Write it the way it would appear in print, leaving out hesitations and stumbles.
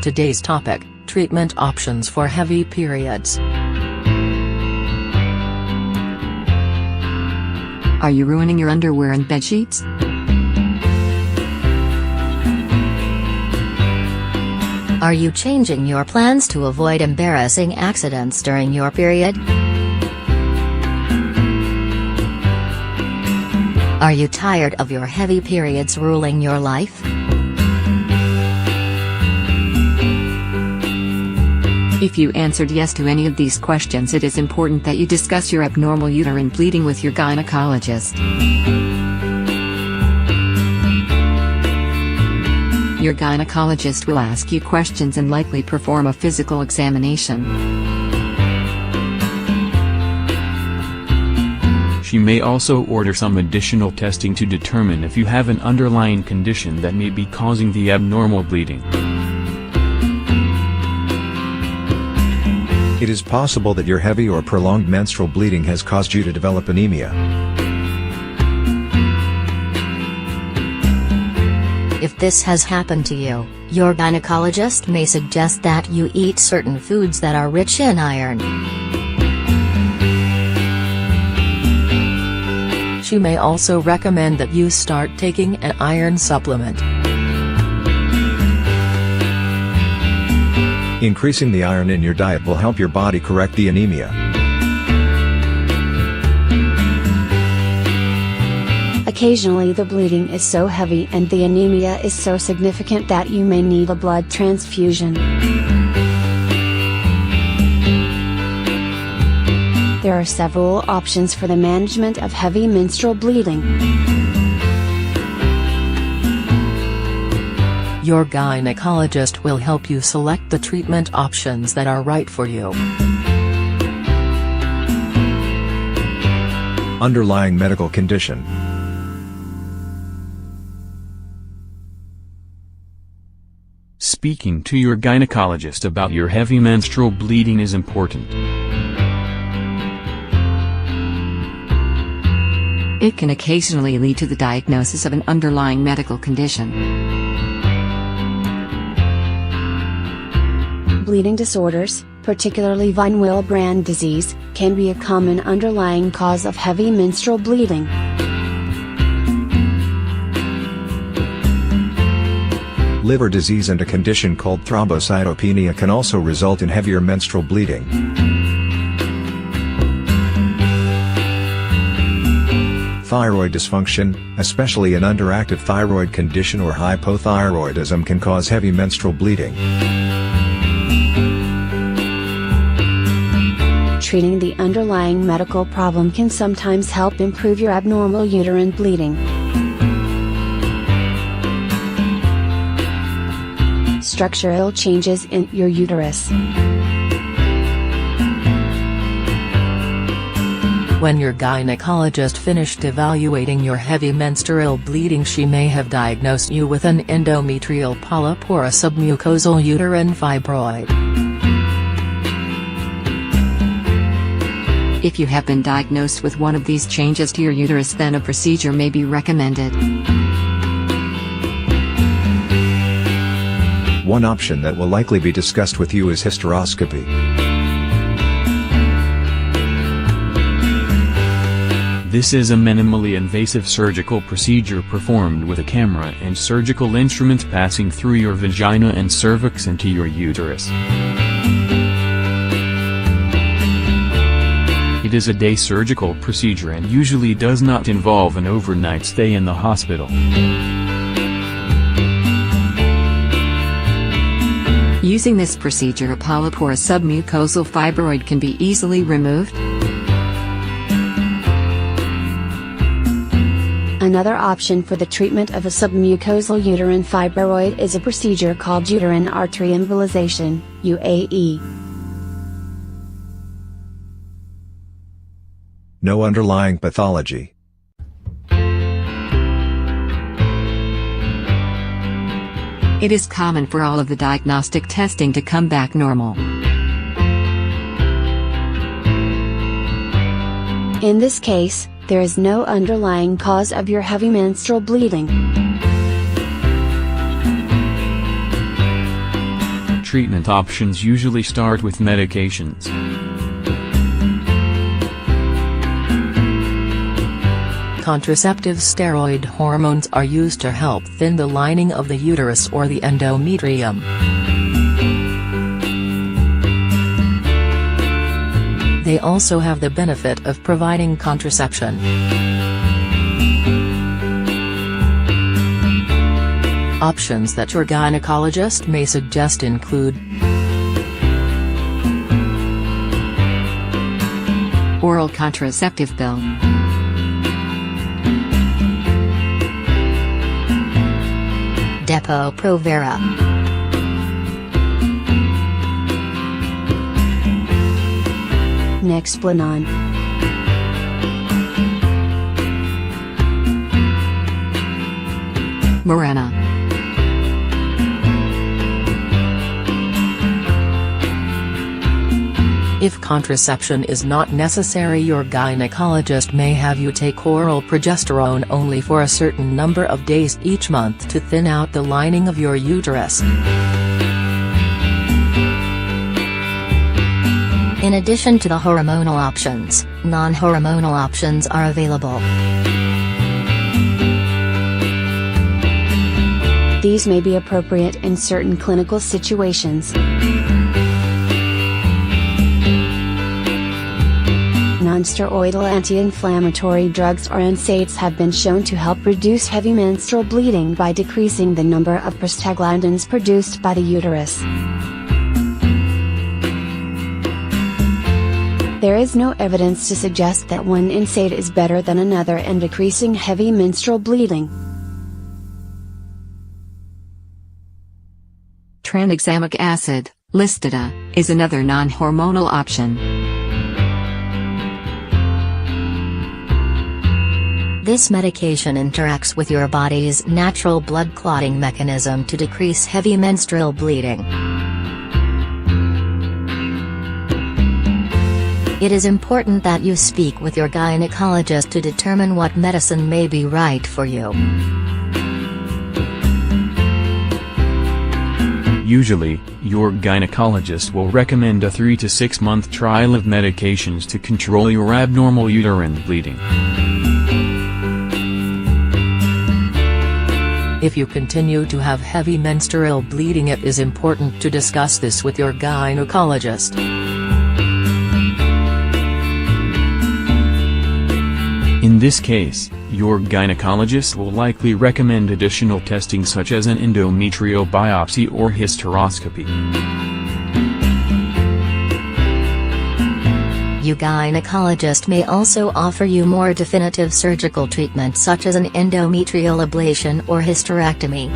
today's topic, treatment options for heavy periods. Are you ruining your underwear and bedsheets? Are you changing your plans to avoid embarrassing accidents during your period? Are you tired of your heavy periods ruling your life? If you answered yes to any of these questions, it is important that you discuss your abnormal uterine bleeding with your gynecologist. Your gynecologist will ask you questions and likely perform a physical examination. She may also order some additional testing to determine if you have an underlying condition that may be causing the abnormal bleeding. It is possible that your heavy or prolonged menstrual bleeding has caused you to develop anemia. If this has happened to you, your gynecologist may suggest that you eat certain foods that are rich in iron. She may also recommend that you start taking an iron supplement. Increasing the iron in your diet will help your body correct the anemia. Occasionally the bleeding is so heavy and the anemia is so significant that you may need a blood transfusion. There are several options for the management of heavy menstrual bleeding. Your gynecologist will help you select the treatment options that are right for you. Underlying medical condition. Speaking to your gynecologist about your heavy menstrual bleeding is important. It can occasionally lead to the diagnosis of an underlying medical condition. Bleeding disorders, particularly von Willebrand disease, can be a common underlying cause of heavy menstrual bleeding. Liver disease and a condition called thrombocytopenia can also result in heavier menstrual bleeding. Thyroid dysfunction, especially an underactive thyroid condition or hypothyroidism, can cause heavy menstrual bleeding. Treating the underlying medical problem can sometimes help improve your abnormal uterine bleeding. Structural changes in your uterus. When your gynecologist finished evaluating your heavy menstrual bleeding, she may have diagnosed you with an endometrial polyp or a submucosal uterine fibroid. If you have been diagnosed with one of these changes to your uterus, then a procedure may be recommended. One option that will likely be discussed with you is hysteroscopy. This is a minimally invasive surgical procedure performed with a camera and surgical instruments passing through your vagina and cervix into your uterus. It is a day surgical procedure and usually does not involve an overnight stay in the hospital. Using this procedure, a polyp or a submucosal fibroid can be easily removed. Another option for the treatment of a submucosal uterine fibroid is a procedure called uterine artery embolization, UAE. No underlying pathology. It is common for all of the diagnostic testing to come back normal. In this case, there is no underlying cause of your heavy menstrual bleeding. treatment options usually start with medications. Contraceptive steroid hormones are used to help thin the lining of the uterus or the endometrium. They also have the benefit of providing contraception. Options that your gynecologist may suggest include oral contraceptive pill, Depo-Provera, Nexplanon, Mirena, If contraception is not necessary, your gynecologist may have you take oral progesterone only for a certain number of days each month to thin out the lining of your uterus. In addition to the hormonal options, non-hormonal options are available. These may be appropriate in certain clinical situations. Non-steroidal anti-inflammatory drugs or NSAIDs have been shown to help reduce heavy menstrual bleeding by decreasing the number of prostaglandins produced by the uterus. There is no evidence to suggest that one NSAID is better than another in decreasing heavy menstrual bleeding. tranexamic acid, Listida, is another non-hormonal option. This medication interacts with your body's natural blood clotting mechanism to decrease heavy menstrual bleeding. It is important that you speak with your gynecologist to determine what medicine may be right for you. Usually, your gynecologist will recommend a 3 to 6 month trial of medications to control your abnormal uterine bleeding. If you continue to have heavy menstrual bleeding, it is important to discuss this with your gynecologist. In this case, your gynecologist will likely recommend additional testing such as an endometrial biopsy or hysteroscopy. Your gynecologist may also offer you more definitive surgical treatment such as an endometrial ablation or hysterectomy.